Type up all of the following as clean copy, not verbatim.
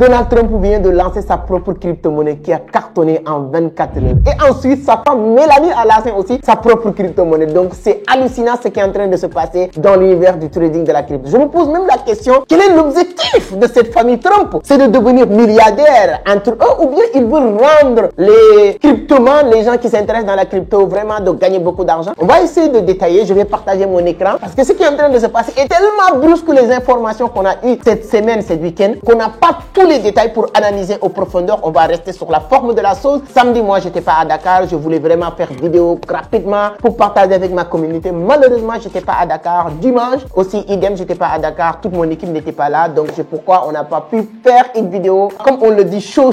Donald Trump vient de lancer sa propre crypto-monnaie qui a cartonné en 24 heures. Et ensuite, sa femme Mélanie a lancé aussi sa propre crypto-monnaie. Donc, c'est hallucinant ce qui est en train de se passer dans l'univers du trading de la crypto. Je me pose même la question, quel est l'objectif de cette famille Trump? C'est de devenir milliardaire entre eux ou bien ils veulent rendre les cryptomans, les gens qui s'intéressent dans la crypto, vraiment de gagner beaucoup d'argent? On va essayer de détailler. Je vais partager mon écran parce que ce qui est en train de se passer est tellement brusque, les informations qu'on a eues cette semaine, ce week-end, qu'on n'a pas tous les détails pour analyser au profondeur. On va rester sur la forme de la chose. Samedi, moi, j'étais pas à Dakar. Je voulais vraiment faire vidéo rapidement pour partager avec ma communauté. Malheureusement, j'étais pas à Dakar. Dimanche, aussi, idem, j'étais pas à Dakar. Toute mon équipe n'était pas là. Donc, c'est pourquoi on n'a pas pu faire une vidéo, comme on le dit, chaud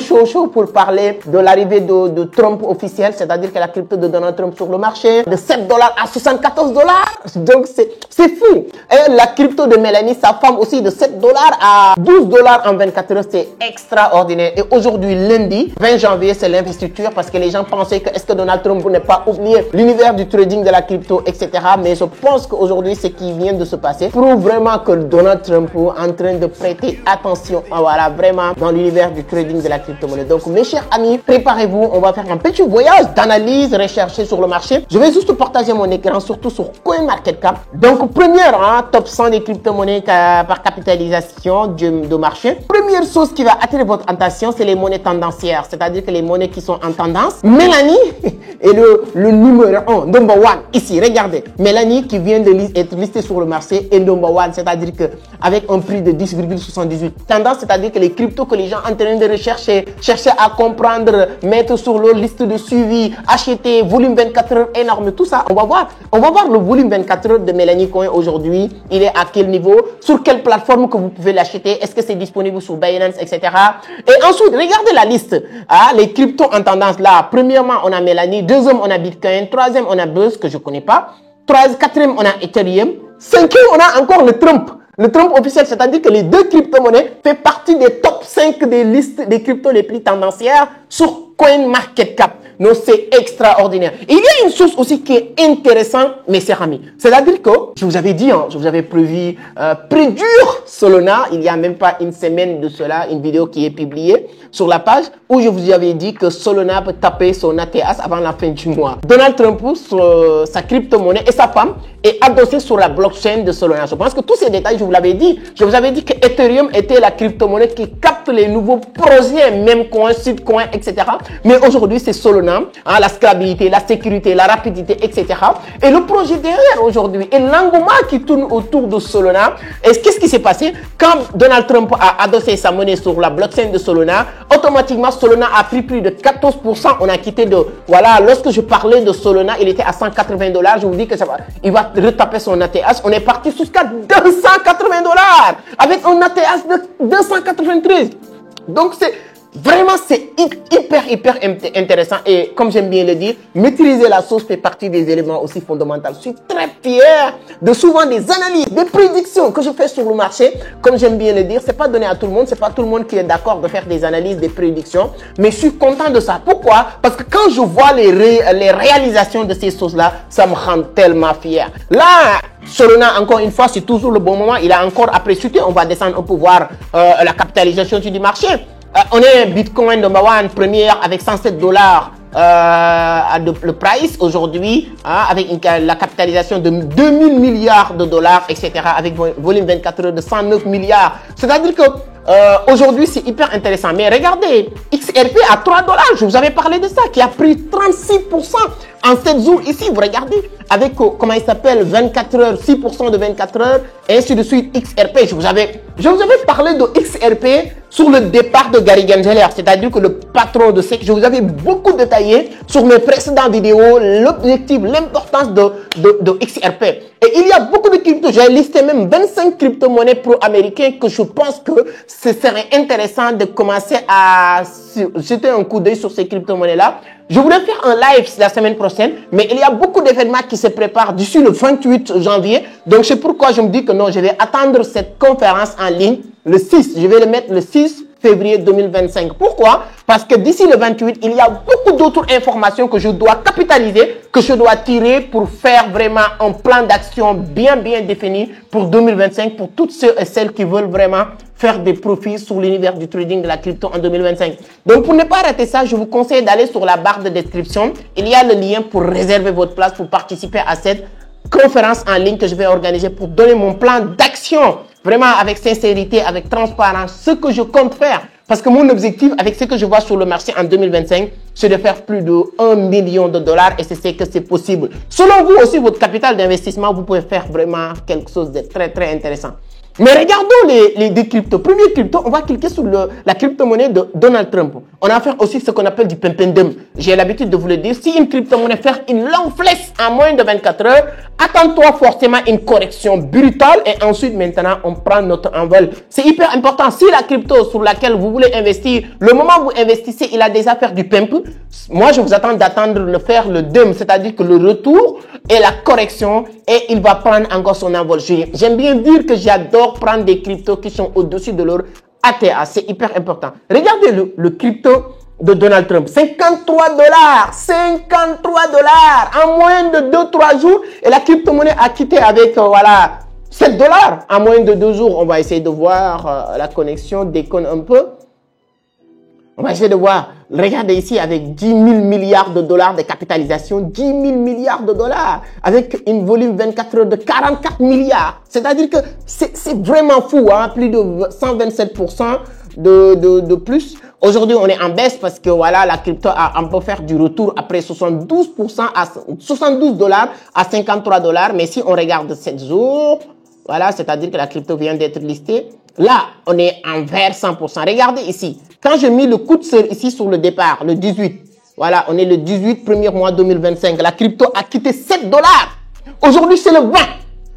pour parler de l'arrivée de Trump officiel, c'est-à-dire que la crypto de Donald Trump sur le marché, de 7 $ à 74 $. Donc, c'est fou. Et la crypto de Mélanie, sa femme aussi, de 7 $ à 12 $ en 24 heures, c'est extraordinaire. Et aujourd'hui, lundi, 20 janvier, c'est l'investiture parce que les gens pensaient que est-ce que Donald Trump n'est pas oublié l'univers du trading de la crypto, etc. Mais je pense qu'aujourd'hui, ce qui vient de se passer prouve vraiment que Donald Trump est en train de prêter attention, voilà, vraiment dans l'univers du trading de la crypto-monnaie. Donc, mes chers amis, préparez-vous. On va faire un petit voyage d'analyse, rechercher sur le marché. Je vais juste partager mon écran, surtout sur CoinMarketCap. Donc, première, top 100 des crypto-monnaies par capitalisation de marché. Première chose qui va attirer votre attention, c'est les monnaies tendancières, c'est-à-dire que les monnaies qui sont en tendance. Mélanie est le numéro 1, number one. Ici, regardez. Mélanie qui vient d'être listée sur le marché est number one, c'est-à-dire que avec un prix de 10,78. Tendance, c'est-à-dire que les cryptos que les gens sont en train de rechercher, chercher à comprendre, mettre sur leur liste de suivi, acheter, volume 24 heures énorme, tout ça. On va voir le volume 24 heures de Mélanie Coin aujourd'hui. Il est à quel niveau, sur quelle plateforme que vous pouvez l'acheter, est-ce que c'est disponible sur Binance, etc. Et ensuite, regardez la liste. Les cryptos en tendance là. Premièrement, on a Mélanie. Deuxième, on a Bitcoin. Troisième, on a Buzz, que je connais pas. Quatrième, on a Ethereum. Cinquième, on a encore le Trump. Le Trump officiel, c'est-à-dire que les deux crypto-monnaies font partie des top 5 des listes des cryptos les plus tendancières sur CoinMarketCap. Donc, c'est extraordinaire. Et il y a une chose aussi qui est intéressante, mes chers amis. C'est-à-dire que, je vous avais dit, je vous avais prévu, prédure Solana, il y a même pas une semaine de cela, une vidéo qui est publiée sur la page où je vous avais dit que Solana peut taper son ATH avant la fin du mois. Donald Trump, sa crypto-monnaie et sa femme est adossé sur la blockchain de Solana. Je pense que tous ces détails, je vous l'avais dit. Je vous avais dit que Ethereum était la crypto-monnaie qui capte les nouveaux projets, même coin, sitcoin, etc. Mais aujourd'hui, c'est Solana, la stabilité, la sécurité, la rapidité, etc. Et le projet derrière aujourd'hui et l'engouement qui tourne autour de Solana. Et qu'est-ce qui s'est passé? Quand Donald Trump a adossé sa monnaie sur la blockchain de Solana, automatiquement, Solana a pris plus de 14%. On a quitté voilà, lorsque je parlais de Solana, il était à 180 $. Je vous dis que il va retaper son ATH. On est parti jusqu'à 280 $ avec un ATH de 293. Donc, vraiment, c'est hyper intéressant. Et comme j'aime bien le dire, maîtriser la sauce fait partie des éléments aussi fondamentaux. Je suis très fier de souvent des analyses, des prédictions que je fais sur le marché. Comme j'aime bien le dire, c'est pas donné à tout le monde. C'est pas tout le monde qui est d'accord de faire des analyses, des prédictions. Mais je suis content de ça. Pourquoi? Parce que quand je vois les réalisations de ces choses-là, ça me rend tellement fier. Là, Solana, encore une fois, c'est toujours le bon moment. Il a encore après chuté. On va descendre pour voir la capitalisation du marché. On est Bitcoin number one, première avec 107 $. Le price aujourd'hui, avec la capitalisation de 2000 milliards de dollars, etc., avec volume 24 heures de 109 milliards. C'est-à-dire que aujourd'hui, c'est hyper intéressant. Mais regardez, XRP à 3 $, je vous avais parlé de ça, qui a pris 36% en 7 jours ici. Vous regardez, avec, comment il s'appelle, 24 heures, 6% de 24 heures, et ainsi de suite, XRP. Je vous avais parlé de XRP sur le départ de Gary Gensler, c'est-à-dire que le patron de SEC, je vous avais beaucoup détaillé sur mes précédentes vidéos, l'objectif, l'importance de XRP. Et il y a beaucoup de cryptos, j'ai listé même 25 crypto-monnaies pro-américaines que je pense que ce serait intéressant de commencer à jeter un coup d'œil sur ces crypto-monnaies-là. Je voulais faire un live la semaine prochaine, mais il y a beaucoup d'événements qui se préparent d'ici le 28 janvier. Donc, c'est pourquoi je me dis que non, je vais attendre cette conférence en ligne le 6. Je vais le mettre le 6 février 2025. Pourquoi? Parce que d'ici le 28, il y a beaucoup d'autres informations que je dois capitaliser, que je dois tirer pour faire vraiment un plan d'action bien défini pour 2025 pour toutes ceux et celles qui veulent vraiment faire des profits sur l'univers du trading de la crypto en 2025. Donc, pour ne pas rater ça, je vous conseille d'aller sur la barre de description. Il y a le lien pour réserver votre place pour participer à cette conférence en ligne que je vais organiser pour donner mon plan d'action, vraiment avec sincérité, avec transparence, ce que je compte faire. Parce que mon objectif, avec ce que je vois sur le marché en 2025, c'est de faire plus de 1 million de dollars et c'est que c'est possible. Selon vous aussi, votre capital d'investissement, vous pouvez faire vraiment quelque chose de très intéressant. Mais regardons les deux cryptos. Premier crypto, on va cliquer sur la crypto-monnaie de Donald Trump. On a affaire aussi ce qu'on appelle du pimpendum. J'ai l'habitude de vous le dire. Si une crypto-monnaie fait une longue flèche en moins de 24 heures, attends-toi forcément une correction brutale et ensuite maintenant on prend notre envol. C'est hyper important. Si la crypto sur laquelle vous voulez investir, le moment où vous investissez, il a déjà fait du pimp, moi je vous attends d'attendre le faire le dump, c'est-à-dire que le retour et la correction et il va prendre encore son envol. J'aime bien dire que j'adore prendre des cryptos qui sont au-dessus de leur ATA. C'est hyper important. Regardez le crypto de Donald Trump. 53 dollars. 53 dollars en moins de 2-3 jours. Et la crypto-monnaie a quitté avec, voilà, 7 dollars en moins de 2 jours. On va essayer de voir la connexion déconne un peu. On va essayer de voir. Regardez ici avec 10 000 milliards de dollars de capitalisation. 10 000 milliards de dollars. Avec une volume 24 heures de 44 milliards. C'est-à-dire que c'est vraiment fou. Hein? Plus de 127% de plus. Aujourd'hui, on est en baisse parce que voilà, la crypto a un peu fait du retour après 72% à 72 dollars à 53 dollars. Mais si on regarde 7 jours, voilà, c'est-à-dire que la crypto vient d'être listée. Là, on est envers 100%. Regardez ici. Quand j'ai mis le coup de cœur ici sur le départ, le 18, voilà, on est le 18 premier mois 2025. La crypto a quitté 7 dollars. Aujourd'hui, c'est le 20.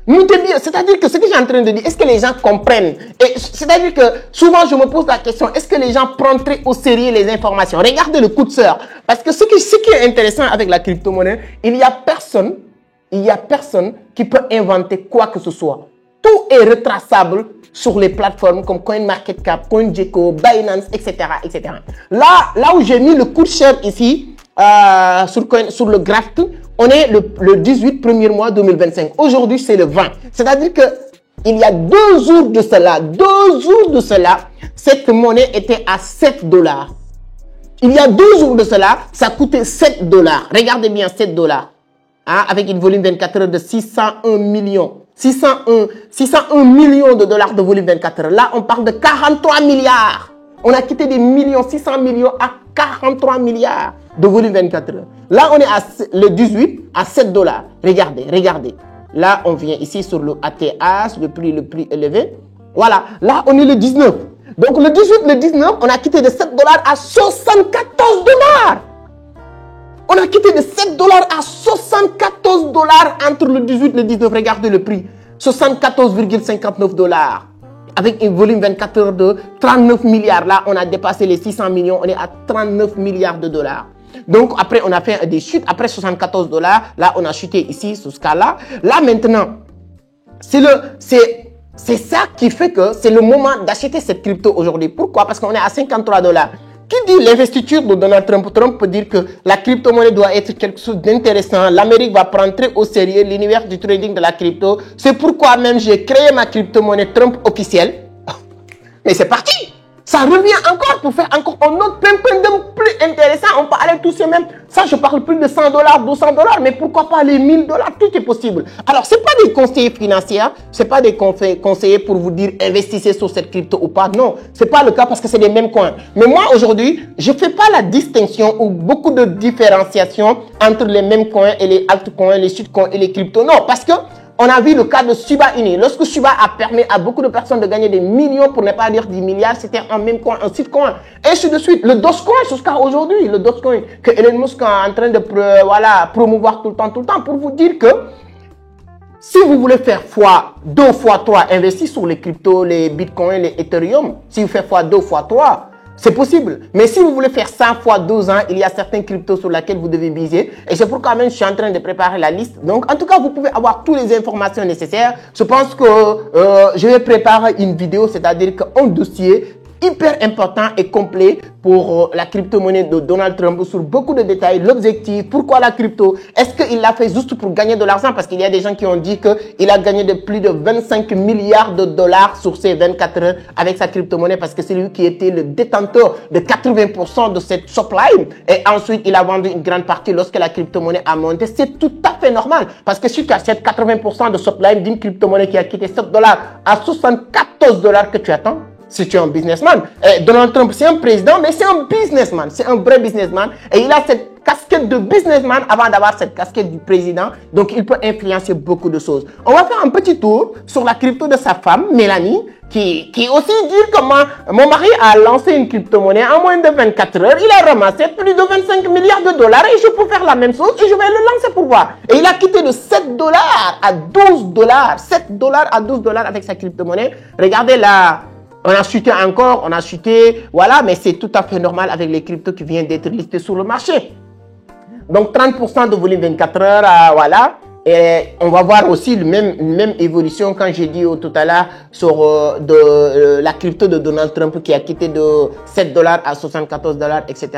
Notez bien, c'est-à-dire que ce que j'ai en train de dire, est-ce que les gens comprennent? Et c'est-à-dire que souvent, je me pose la question, est-ce que les gens prennent très au sérieux les informations? Regardez le coup de cœur. Parce que ce qui est intéressant avec la crypto-monnaie, il y a personne qui peut inventer quoi que ce soit. Tout est retraçable sur les plateformes comme CoinMarketCap, CoinGecko, Binance, etc., etc. Là où j'ai mis le coup de cœur ici, sur le graphe, on est le 18 premier mois 2025. Aujourd'hui, c'est le 20. C'est-à-dire que il y a 2 jours de cela, cette monnaie était à 7 dollars. Il y a 2 jours de cela, ça coûtait 7 dollars. Regardez bien 7 dollars. Hein, avec une volume 24 heures de 601 millions. 601 millions de dollars de volume 24 heures. Là, on parle de 43 milliards. On a quitté des millions, 600 millions à 43 milliards de volume 24 heures. Là, on est le 18 à 7 dollars. Regardez. Là, on vient ici sur le ATH, le prix élevé. Voilà. Là, on est le 19. Donc, le 18, le 19, on a quitté de 7 dollars à 74 dollars. On a quitté de 7 dollars à 74 dollars entre le 18 et le 19. Regardez le prix. 74,59 dollars. Avec un volume 24 heures de 39 milliards. Là, on a dépassé les 600 millions. On est à 39 milliards de dollars. Donc, après, on a fait des chutes. Après 74 dollars, là, on a chuté ici, sur ce cas-là. Là, maintenant, c'est ça qui fait que c'est le moment d'acheter cette crypto aujourd'hui. Pourquoi? Parce qu'on est à 53 dollars. Qui dit l'investiture de Donald Trump? Trump peut dire que la crypto-monnaie doit être quelque chose d'intéressant. L'Amérique va prendre très au sérieux l'univers du trading de la crypto. C'est pourquoi même j'ai créé ma crypto-monnaie Trump officielle. Mais c'est parti! Ça revient encore pour faire encore un autre pimpendum plus intéressant. On peut aller tous ces mêmes. Ça, je parle plus de 100 dollars, 200 dollars, mais pourquoi pas les 1000 dollars? Tout est possible. Alors, c'est pas des conseillers financiers, c'est pas des conseillers pour vous dire investissez sur cette crypto ou pas. Non, c'est pas le cas parce que c'est les mêmes coins. Mais moi, aujourd'hui, je fais pas la distinction ou beaucoup de différenciation entre les mêmes coins et les altcoins, les shitcoins et les cryptos. Non, parce que on a vu le cas de Shiba Inu. Lorsque Shiba a permis à beaucoup de personnes de gagner des millions, pour ne pas dire 10 milliards, c'était un même coin, un sitcoin. Et ainsi de suite. Le Dogecoin, jusqu'à aujourd'hui, le Dogecoin que Elon Musk est en train de promouvoir tout le temps, pour vous dire que si vous voulez faire x2, x3, investir sur les cryptos, les bitcoins, les Ethereum, si vous faites x2, x3, c'est possible. Mais si vous voulez faire 100 fois 12 ans, il y a certains cryptos sur lesquels vous devez miser. Et c'est pourquoi même je suis en train de préparer la liste. Donc, en tout cas, vous pouvez avoir toutes les informations nécessaires. Je pense que je vais préparer une vidéo, c'est-à-dire qu'un dossier hyper important et complet pour la crypto-monnaie de Donald Trump sur beaucoup de détails, l'objectif, pourquoi la crypto, est-ce qu'il l'a fait juste pour gagner de l'argent, parce qu'il y a des gens qui ont dit qu'il a gagné de plus de 25 milliards de dollars sur ces 24 heures avec sa crypto-monnaie, parce que c'est lui qui était le détenteur de 80% de cette subprime, et ensuite il a vendu une grande partie lorsque la crypto-monnaie a monté. C'est tout à fait normal, parce que si tu achètes 80% de subprime d'une crypto-monnaie qui a quitté 7 dollars à 74 dollars que tu attends, si tu es un businessman. Donald Trump, c'est un président, mais c'est un businessman. C'est un vrai businessman. Et il a cette casquette de businessman avant d'avoir cette casquette du président. Donc, il peut influencer beaucoup de choses. On va faire un petit tour sur la crypto de sa femme, Mélanie, qui aussi dit comment mon mari a lancé une crypto-monnaie en moins de 24 heures. Il a ramassé plus de 25 milliards de dollars et je peux faire la même chose et je vais le lancer pour voir. Et il a quitté de 7 dollars à 12 dollars. 7 dollars à 12 dollars avec sa crypto-monnaie. Regardez là. On a chuté encore, on a chuté, voilà, mais c'est tout à fait normal avec les cryptos qui viennent d'être listés sur le marché. Donc 30% de volume 24 heures, voilà. Et on va voir aussi la même évolution quand j'ai dit tout à l'heure sur la crypto de Donald Trump qui a quitté de 7 dollars à 74 dollars, etc.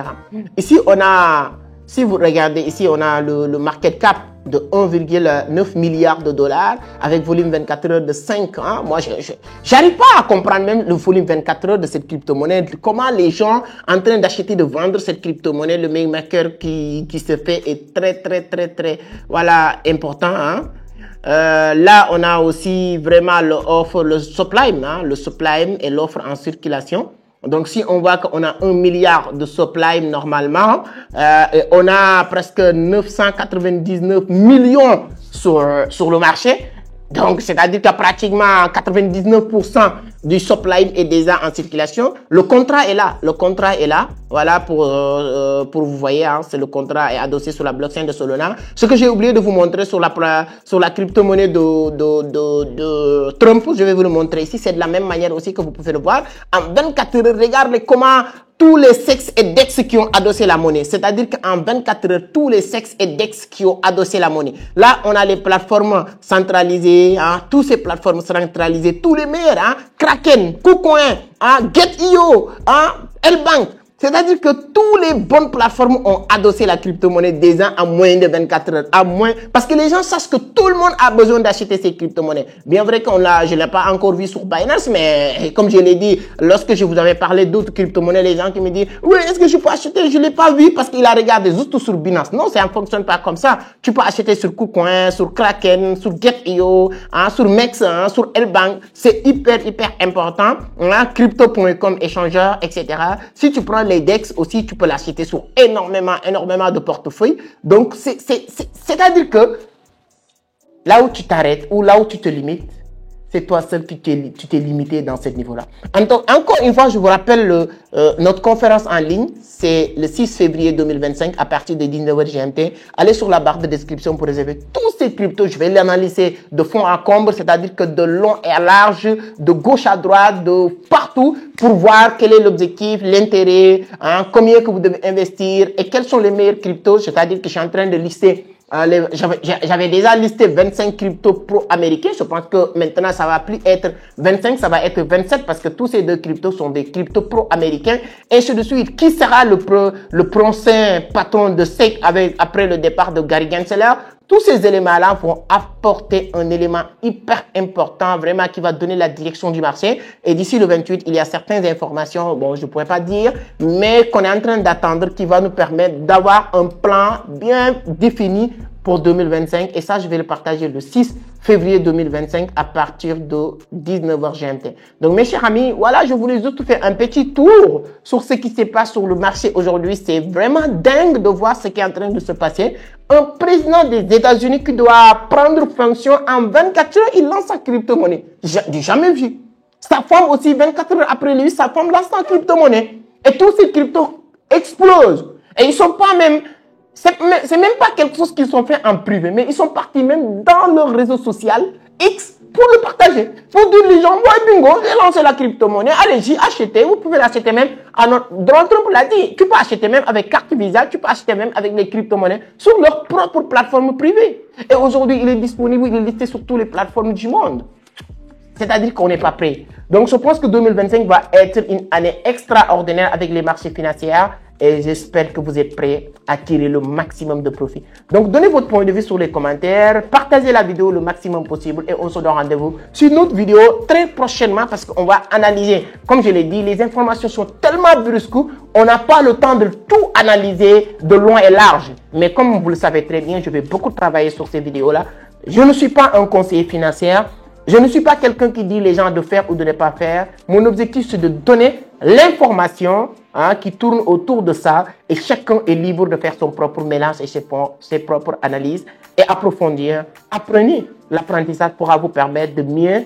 Ici, on a, si vous regardez ici, on a le market cap de 1,9 milliard de dollars avec volume 24 heures de 5 ans. Moi, j'arrive pas à comprendre même le volume 24 heures de cette crypto-monnaie. Comment les gens en train d'acheter, de vendre cette crypto-monnaie, le maker qui se fait est très, voilà, important, hein. Là, on a aussi vraiment le subprime, hein, le subprime et l'offre en circulation. Donc, si on voit qu'on a 1 milliard de subprime normalement, et on a presque 999 millions sur le marché. Donc, c'est-à-dire que pratiquement 99% du subprime est déjà en circulation. Le contrat est là. Le contrat est là. Voilà, pour vous voyez, hein, c'est le contrat est adossé sur la blockchain de Solana. Ce que j'ai oublié de vous montrer sur la crypto-monnaie de Trump, je vais vous le montrer ici. C'est de la même manière aussi que vous pouvez le voir. En 24 heures, regardez comment tous les sexes et DEX qui ont adossé la monnaie. C'est-à-dire qu'en 24 heures, tous les sexes et DEX qui ont adossé la monnaie. Là, on a les plateformes centralisées, hein, toutes ces plateformes centralisées, tous les meilleurs, hein, Kraken, KuCoin, hein, Get.io, hein, L-Bank. C'est-à-dire que toutes les bonnes plateformes ont adossé la crypto-monnaie déjà à moins de 24 heures. Parce que les gens sachent que tout le monde a besoin d'acheter ces crypto-monnaies. Bien vrai je ne l'ai pas encore vu sur Binance, mais comme je l'ai dit, lorsque je vous avais parlé d'autres crypto-monnaies, les gens qui me disent, oui, est-ce que je peux acheter? Je ne l'ai pas vu parce qu'il a regardé juste sur Binance. Non, ça ne fonctionne pas comme ça. Tu peux acheter sur KuCoin, sur Kraken, sur Get.io, hein, sur Mex, hein, sur L-Bank. C'est hyper important. Hein, crypto.com, échangeur, etc. Si tu prends les DEX aussi, tu peux l'acheter sur énormément de portefeuilles. Donc, c'est-à-dire que là où tu t'arrêtes ou là où tu te limites, c'est toi seul qui t'es limité dans ce niveau-là. Encore une fois, je vous rappelle notre conférence en ligne, c'est le 6 février 2025 à partir de 19h GMT. Allez sur la barre de description pour réserver tous ces cryptos. Je vais l'analyser de fond à comble, c'est-à-dire que de long et à large, de gauche à droite, de partout, pour voir quel est l'objectif, l'intérêt, hein, combien que vous devez investir et quels sont les meilleurs cryptos. C'est-à-dire que je suis en train de lister. J'avais déjà listé 25 cryptos pro-américains. Je pense que maintenant, ça va plus être 25, ça va être 27 parce que tous ces deux cryptos sont des cryptos pro-américains. Et ainsi de suite, qui sera le prochain patron de SEC après le départ de Gary Gensler? Tous ces éléments-là vont apporter un élément hyper important, vraiment, qui va donner la direction du marché. Et d'ici le 28, il y a certaines informations, bon, je ne pourrais pas dire, mais qu'on est en train d'attendre qui va nous permettre d'avoir un plan bien défini pour 2025. Et ça, je vais le partager le 6 février 2025 à partir de 19h GMT. Donc, mes chers amis, voilà, je voulais juste faire un petit tour sur ce qui se passe sur le marché aujourd'hui. C'est vraiment dingue de voir ce qui est en train de se passer. Un président des États-Unis qui doit prendre fonction en 24 heures, il lance sa crypto-monnaie. J'ai jamais vu. Sa femme aussi, 24 heures après lui, sa femme lance sa crypto-monnaie. Et tous ces cryptos explosent. Et ils sont pas même... C'est même pas quelque chose qu'ils ont fait en privé, mais ils sont partis même dans leur réseau social X pour le partager. Pour dire les gens, ouais, bingo, j'ai lancé la crypto-monnaie, allez-y, achetez, vous pouvez l'acheter même. Donald Trump l'a dit, tu peux acheter même avec carte Visa, tu peux acheter même avec les crypto-monnaies sur leur propre plateforme privée. Et aujourd'hui, il est disponible, il est listé sur toutes les plateformes du monde. C'est-à-dire qu'on n'est pas prêt. Donc, je pense que 2025 va être une année extraordinaire avec les marchés financiers et j'espère que vous êtes prêts à tirer le maximum de profit. Donc, donnez votre point de vue sur les commentaires, partagez la vidéo le maximum possible et on se donne rendez-vous sur une autre vidéo très prochainement parce qu'on va analyser. Comme je l'ai dit, les informations sont tellement brusques, on n'a pas le temps de tout analyser de loin et large. Mais comme vous le savez très bien, je vais beaucoup travailler sur ces vidéos-là. Je ne suis pas un conseiller financier. Je ne suis pas quelqu'un qui dit les gens de faire ou de ne pas faire. Mon objectif, c'est de donner l'information qui tourne autour de ça et chacun est libre de faire son propre mélange et ses propres analyses et approfondir. Apprenez. L'apprentissage pourra vous permettre de mieux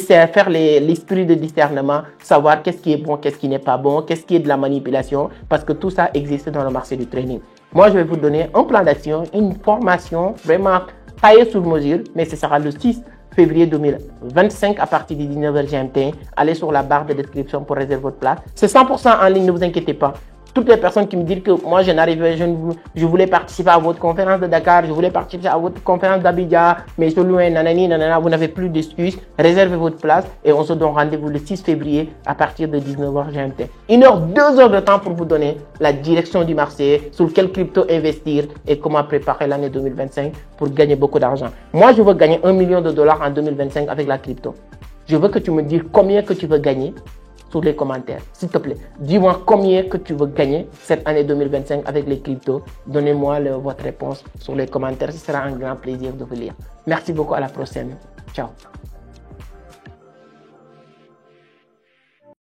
faire l'esprit de discernement, savoir qu'est-ce qui est bon, qu'est-ce qui n'est pas bon, qu'est-ce qui est de la manipulation, parce que tout ça existe dans le marché du trading. Moi, je vais vous donner un plan d'action, une formation vraiment taillée sur mesure, mais ce sera le 6 février 2025 à partir du 19h GMT. Allez sur la barre de description pour réserver votre place. C'est 100% en ligne, ne vous inquiétez pas. Toutes les personnes qui me disent que moi je voulais participer à votre conférence de Dakar, je voulais participer à votre conférence d'Abidjan, mais je loin, nanani, nanana, vous n'avez plus d'excuses. Réservez votre place et on se donne rendez-vous le 6 février à partir de 19h GMT. 1 heure, 2 heures de temps pour vous donner la direction du marché, sur quel crypto investir et comment préparer l'année 2025 pour gagner beaucoup d'argent. Moi, je veux gagner $1 million en 2025 avec la crypto. Je veux que tu me dises combien que tu veux gagner sur les commentaires. S'il te plaît, dis-moi combien que tu veux gagner cette année 2025 avec les cryptos. Donnez-moi votre réponse sur les commentaires. Ce sera un grand plaisir de vous lire. Merci beaucoup. À la prochaine. Ciao.